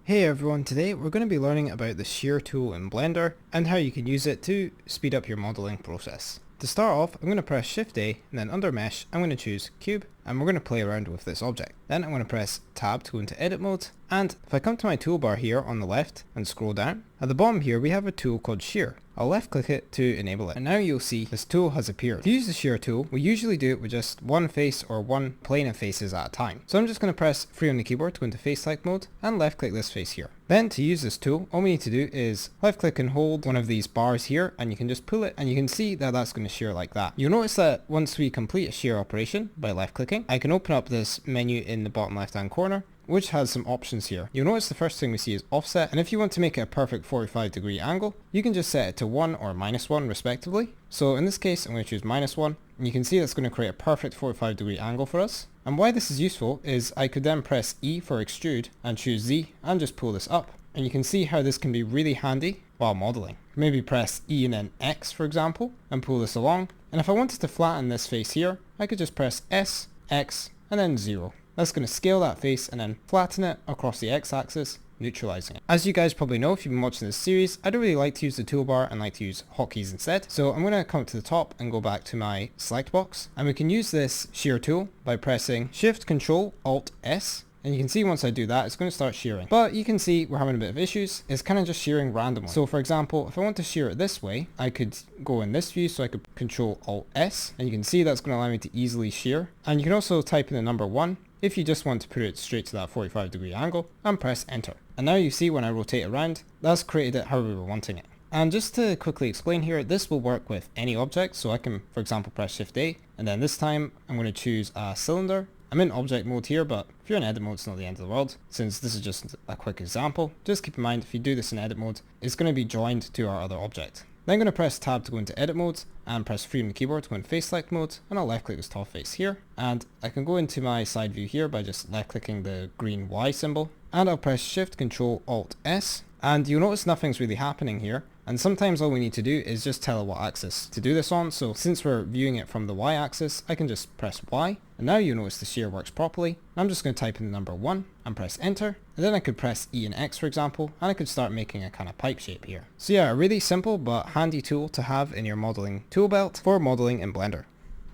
Hey everyone, today we're going to be learning about the Shear tool in Blender and how you can use it to speed up your modeling process. To start off, I'm going to press Shift A and then under Mesh I'm going to choose Cube and we're going to play around with this object. Then I'm going to press Tab to go into Edit mode, and if I come to my toolbar here on the left and scroll down, at the bottom here we have a tool called Shear. I'll left click it to enable it, and now you'll see this tool has appeared. To use the Shear tool, we usually do it with just one face or one plane of faces at a time. So I'm just going to press free on the keyboard to go into face select mode and left click this face here. Then to use this tool, all we need to do is left click and hold one of these bars here, and you can just pull it and you can see that that's going to shear like that. You'll notice that once we complete a shear operation by left clicking, I can open up this menu in the bottom left hand corner, which has some options here. You'll notice the first thing we see is offset, and if you want to make it a perfect 45-degree angle, you can just set it to 1 or -1 respectively. So in this case I'm going to choose -1, and you can see that's going to create a perfect 45-degree angle for us. And why this is useful is I could then press E for extrude and choose Z and just pull this up, and you can see how this can be really handy while modeling. Maybe press E and then X for example and pull this along, and if I wanted to flatten this face here, I could just press S, X and then 0. That's going to scale that face and then flatten it across the x-axis, neutralizing it. As you guys probably know if you've been watching this series, I don't really like to use the toolbar and like to use hotkeys instead. So I'm going to come to the top and go back to my select box, and we can use this shear tool by pressing Shift Control Alt S. And you can see once I do that, it's going to start shearing. But you can see we're having a bit of issues. It's kind of just shearing randomly. So for example, if I want to shear it this way, I could go in this view, so I could Control Alt S, and you can see that's going to allow me to easily shear. And you can also type in the number 1 if you just want to put it straight to that 45-degree angle, and press enter. And now you see when I rotate around, that's created it how we were wanting it. And just to quickly explain here, this will work with any object. So I can, for example, press Shift A, and then this time I'm going to choose a cylinder. I'm in object mode here, but if you're in edit mode, it's not the end of the world. Since this is just a quick example, just keep in mind if you do this in edit mode, it's going to be joined to our other object. Then I'm going to press Tab to go into edit mode and press free on the keyboard to go into face select mode, and I'll left click this top face here, and I can go into my side view here by just left clicking the green Y symbol, and I'll press Shift Control Alt S, and you'll notice nothing's really happening here. And sometimes all we need to do is just tell it what axis to do this on. So since we're viewing it from the Y axis, I can just press Y, and now you'll notice the shear works properly. I'm just going to type in the number 1 and press enter, and then I could press E and X for example, and I could start making a kind of pipe shape here. So yeah, a really simple but handy tool to have in your modeling tool belt for modeling in Blender.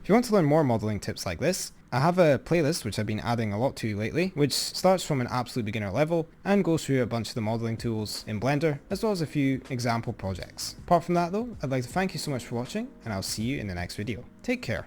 If you want to learn more modeling tips like this, I have a playlist which I've been adding a lot to lately, which starts from an absolute beginner level and goes through a bunch of the modeling tools in Blender, as well as a few example projects. Apart from that though, I'd like to thank you so much for watching, and I'll see you in the next video. Take care.